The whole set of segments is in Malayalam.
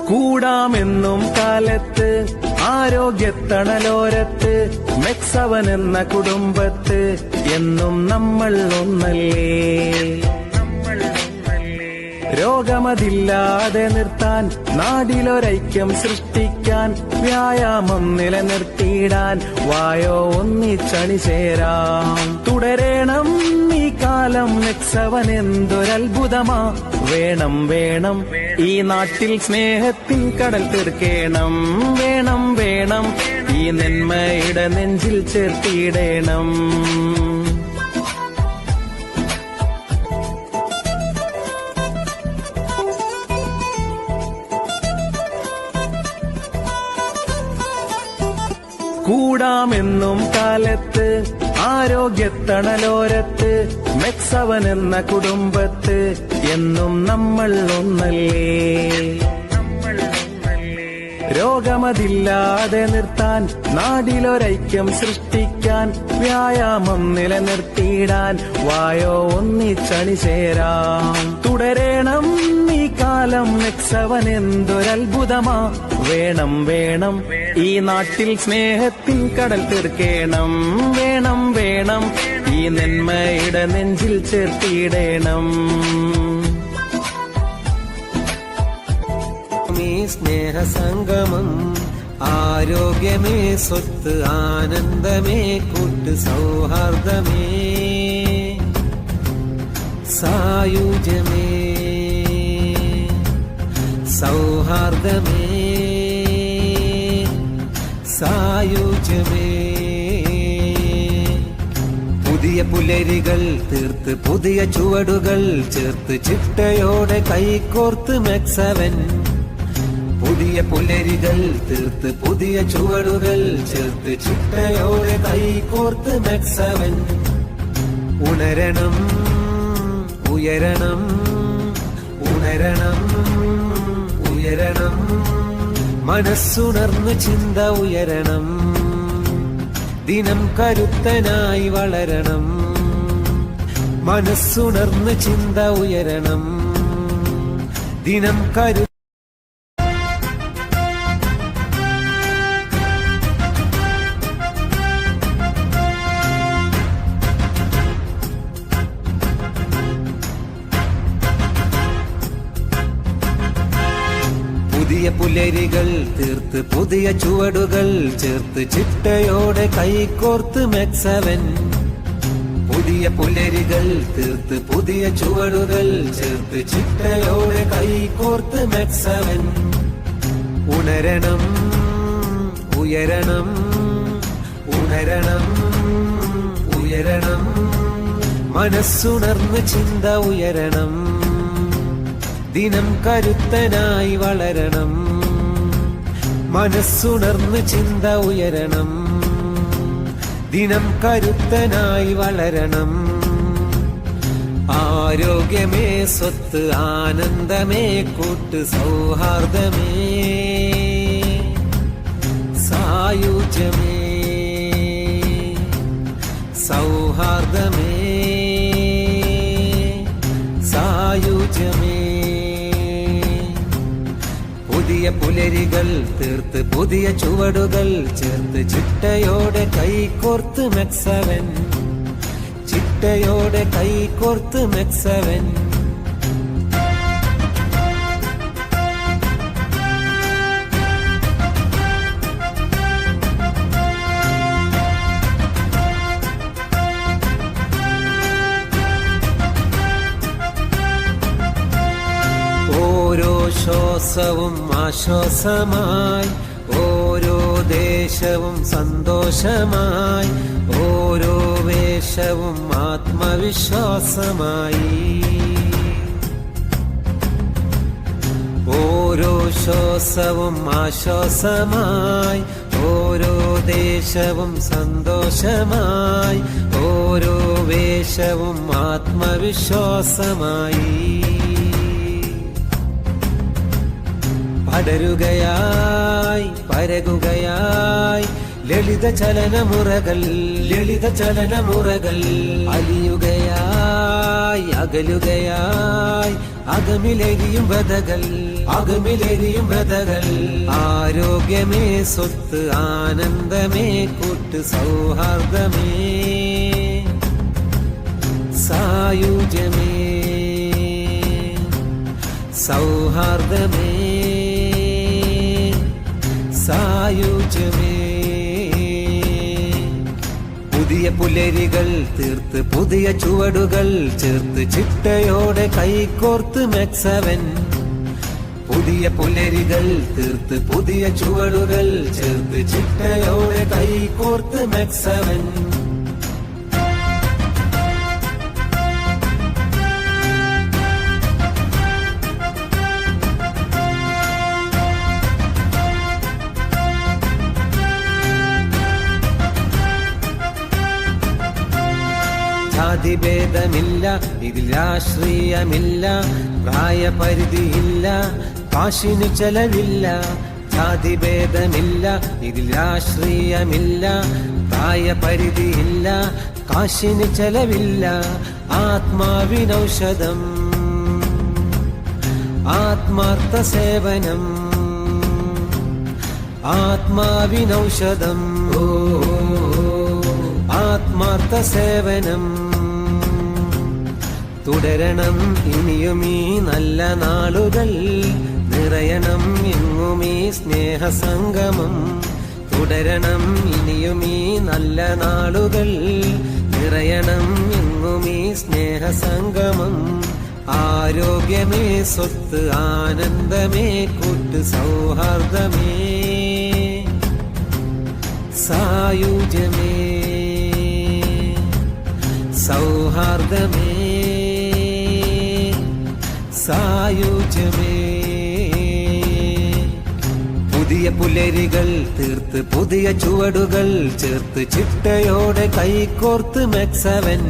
കൂടാമെന്നും കാലത്ത് ആരോഗ്യത്തണലോരത്ത് മെക്സവൻ എന്ന കുടുംബത്ത് എന്നും നമ്മൾ ഒന്നല്ലേ. രോഗമതില്ലാതെ നിർത്താൻ നാടിലൊരൈക്യം സൃഷ്ടിക്കാൻ വ്യായാമം നിലനിർത്തിയിടാൻ വായോ ഒന്നിച്ചണി ചേരാം. തുടരണം ഈ കാലം മെക്സവൻ എന്തൊരത്ഭുതമാ. വേണം വേണം ഈ നാട്ടിൽ സ്നേഹത്തിൽ കടൽ തീർക്കേണം. വേണം വേണം ഈ നന്മയുടെ നെഞ്ചിൽ ചേർത്തിയിടേണം. കൂടാമെന്നും കാലത്ത് ആരോഗ്യത്തണലോരത്ത് മെക്സവൻ എന്ന കുടുംബത്ത് എന്നും നമ്മൾ ഒന്നല്ലേ. രോഗമതില്ലാതെ നിർത്താൻ നാടിലൊരൈക്യം സൃഷ്ടിക്കാൻ വ്യായാമം നിലനിർത്തിയിടാൻ വായോ ഒന്നിച്ചണി ചേരാം. തുടരണം ഈ കാലം മെക്സവൻ എന്തൊരത്ഭുതമാ. വേണം വേണം ഈ നാട്ടിൽ സ്നേഹത്തിൽ കടൽ തീർക്കേണം. വേണം വേണം ഈ നന്മയുടെ നെഞ്ചിൽ ചേർത്തിയിടേണം. സ്നേഹസംഗമം ആരോഗ്യമേ സ്വത്ത് ആനന്ദമേ കൂട്ട് സൗഹാർദ്ദമേ സായുജ്യമേ സൗഹാർദ്ദമേ സായുജ്യമേ. പുതിയ പുലരികൾ തീർത്ത് പുതിയ ചുവടുകൾ ചേർത്ത് ചിട്ടയോടെ കൈകോർത്ത് മെക്സവൻ. പുതിയ പുലരികൾ തീർത്ത് പുതിയ ചുവടുകൾ ചേർത്ത് ചിട്ടയോടെ കൈകോർത്ത് മെക്സവൻ. ഉണരണം ഉയരണം ഉണരണം ഉയരണം മനസ്സുണർന്ന് ചിന്ത ഉയരണം. ദിനം കരുത്തനായി വളരണം. മനസ്സുണർന്ന് ചിന്ത ഉയരണം. ദിനം പുതിയ പുലരികൾ തീർത്ത് പുതിയ ചുവടുകൾ ചേർത്ത് ചിട്ടയോടെ കൈകോർത്ത് മെക്സവൻ. പുതിയ പുലരികൾ തീർത്ത് പുതിയ ചുവടുകൾ ചേർത്ത് ചിട്ടയോടെ കൈകോർത്ത് മെക്സവൻ. ഉണരണം ഉയരണം ഉണരണം ഉയരണം മനസ്സുണർന്ന് ചിന്ത ഉയരണം. ദിനം കരുത്തനായി വളരണം. മനസ്സുണർന്ന് ചിന്ത ഉയരണം. ദിനം കരുത്തനായി വളരണം. ആരോഗ്യമേ സ്വത്ത് ആനന്ദമേ കൂട്ട് സൗഹാർദ്ദമേ സായുജ്യമേ സൗഹാർദ്ദമേ സായുജ്യമേ. പുതിയ പുലരികൾ തീർത്ത് പുതിയ ചുവടുകൾ ചേർത്ത് ചിട്ടയോടെ കൈകോർത്ത് മെക്സവൻ. ചിട്ടയോടെ കൈകോർത്ത് മെക്സവൻ. ഓരോ ശ്വാസവും ആശ്വാസമായി, ഓരോ ദേശവും സന്തോഷമായി, ഓരോ വേഷവും ആത്മവിശ്വാസമായി. ഓരോ ശ്വാസവും ആശ്വാസമായി, ഓരോ ദേശവും സന്തോഷമായി, ഓരോ വേഷവും ആത്മവിശ്വാസമായി. പടരുകയായി പരകുകയായി ലളിത ചലനമുറകൾ, ലളിത ചലനമുറകൾ. അലിയുകയായി അകലുകയായി അകമിലെരിയും വതകൾ. അകമിലെരിയും വ്രതകൾ. ആരോഗ്യമേ സ്വത്ത്, ആനന്ദമേ കൂട്ട്, സൗഹാർദ്ദമേ സായുജ്യമേ, സൗഹാർദ്ദമേ സായുജ്യമേ. പുതിയ പുലരികൾ തീർത്ത് പുതിയ ചുവടുകൾ ചേർത്ത് ചിട്ടയോടെ കൈകോർത്ത് മെക്സവൻ. പുതിയ പുലരികൾ തീർത്ത് പുതിയ ചുവടുകൾ ചേർത്ത് ചിട്ടയോടെ കൈകോർത്ത് മെക്സവൻ. ജാതിഭേദമില്ല, ഇതിൽ രാഷ്ട്രീയമില്ല, പ്രായപരിധിയില്ല, കാശിനു ചെലവില്ല. ജാതിഭേദമില്ല, ഇതിൽ രാഷ്ട്രീയമില്ല, പ്രായപരിധിയില്ല, കാശിനു ചെലവില്ല. ആത്മാവിനൗഷധം, ആത്മാർത്ഥ സേവനം, ആത്മാവിനൗഷധം, ആത്മാർത്ഥ സേവനം. തുടരണം ഇനിയും ഈ നല്ല നാളുകൾ, നിറയണം എങ്ങും ഈ സ്നേഹസംഗമം. തുടരണം ഇനിയും ഈ നല്ല നാളുകൾ, നിറയണം എങ്ങും ഈ സ്നേഹസംഗമം. ആരോഗ്യമേ സ്വത്ത്, ആനന്ദമേ കൂട്ട്, സൗഹാർദ്ദമേ സായുജ്യമേ, സൗഹാർദ്ദമേ സായുജ്യമേ. പുതിയ പുലരികൾ തീർത്ത് പുതിയ ചുവടുകൾ ചേർത്ത് ചിട്ടയോടെ കൈകോർത്ത് മെക്സവൻ.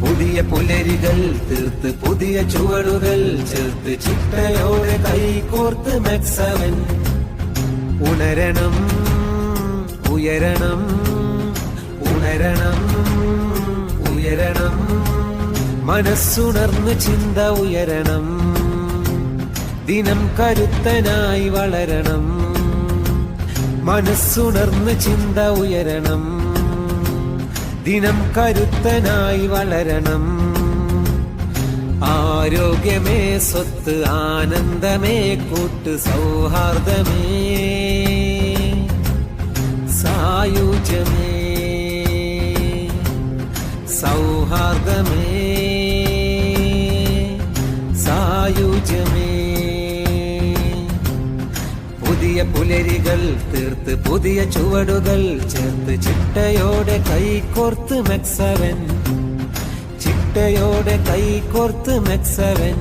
പുതിയ പുലരികൾ തീർത്ത് പുതിയ ചുവടുകൾ ചേർത്ത് ചിട്ടയോടെ കൈകോർത്ത് മെക്സവൻ. ഉണരണം ഉയരണം, ഉണരണം ഉയരണം, മനസ്സുണർന്ന് ചിന്ത ഉയരണം. ദിനം കരുത്തനായി വളരണം, മനസ്സുണർന്ന് ചിന്ത ഉയരണം. ദിനം കരുത്തനായി വളരണം. ആരോഗ്യമേ സ്വത്ത്, ആനന്ദമേ കൂട്ട്, സൗഹാർദ്ദമേ സായുജ്യമേ, സൗഹാർദ്ദമേ സായുജ്യമേ. പുതിയ പുലരികൾ തീർത്ത് പുതിയ ചുവടുകൾ ചേർത്ത് ചിട്ടയോടെ കൈകോർത്ത് മെക്സവൻ. ചിട്ടയോടെ കൈകോർത്ത് മെക്സവൻ.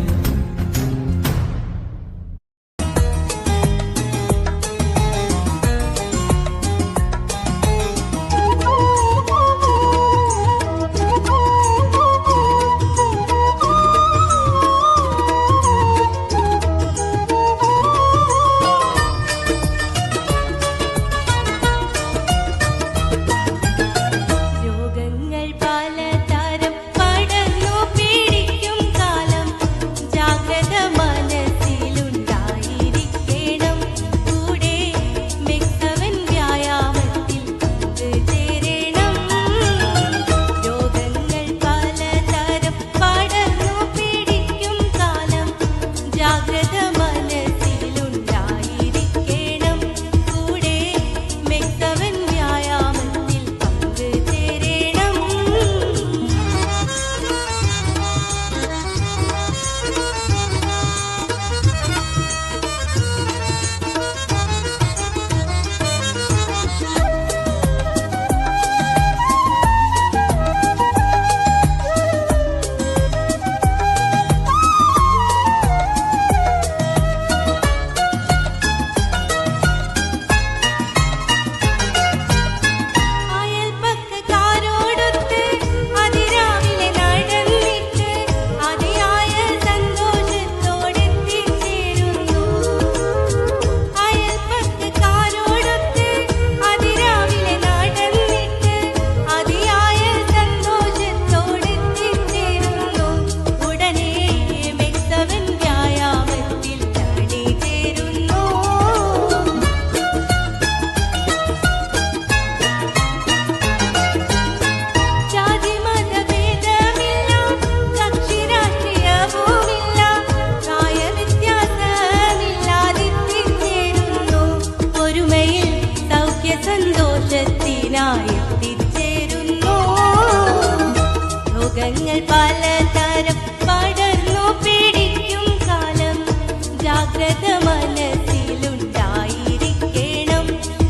ജാഗ്രത മനസ്സിലുണ്ടായിരിക്കണം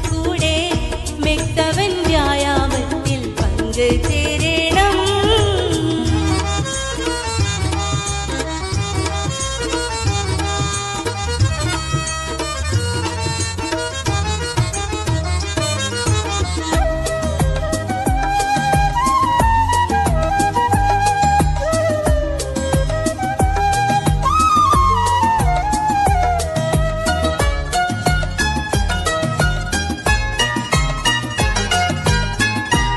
കൂടെ മെക്സവൻ വ്യായാമത്തിൽ പങ്കുചേരണം.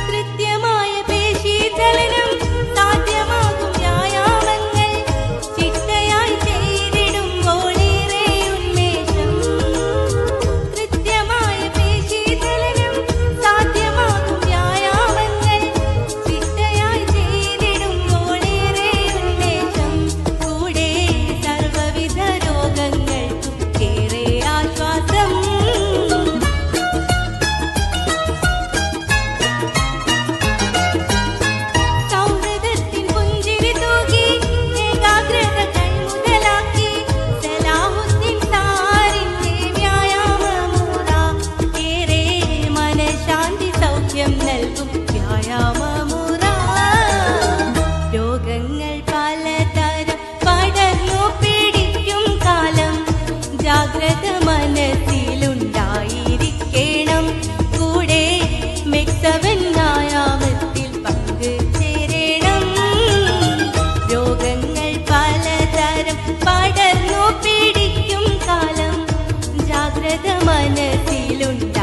കൃത്യമായ പേശീചലനം സാധ്യമാകും വ്യായാമങ്ങൾ ചിട്ടയായി ചെയ്തിടുമ്പോളേറെ ഉന്മേഷം. കൃത്യമായ പേശീചലനം സാധ്യമാകും വ്യായാമങ്ങൾ ചിട്ടയായി ചെയ്തിടുമ്പോളേറെ ഉന്മേഷം. കൂടെ സർവ്വവിധ രോഗങ്ങൾക്കും ഏറെ ആശ്വാസം. സൗഹൃദത്തിൻ പുഞ്ചിരി തൂകി ഏകാഗ്രത കൈമുതലാക്കി സലാഹുദ്ദീൻ സാറിന്റെ വ്യായാമമുറ ഏറെ മനഃശാന്തി സൗഖ്യം നൽകും വ്യായാമമുറ. രോഗങ്ങൾ പലതരം പടർന്നു പിടിക്കും കാലം ജാഗ്രത മനസ്സിലുണ്ടായിരിക്കണം കൂടെ മെക്സവൻ വ്യായാമത്തിൽ പങ്കുചേരണം. രോഗങ്ങൾ പലതരം പടർന്നു പിടിക്കും കാലം ജാഗ്രത മനസ്സിലുണ്ടായിരിക്കണം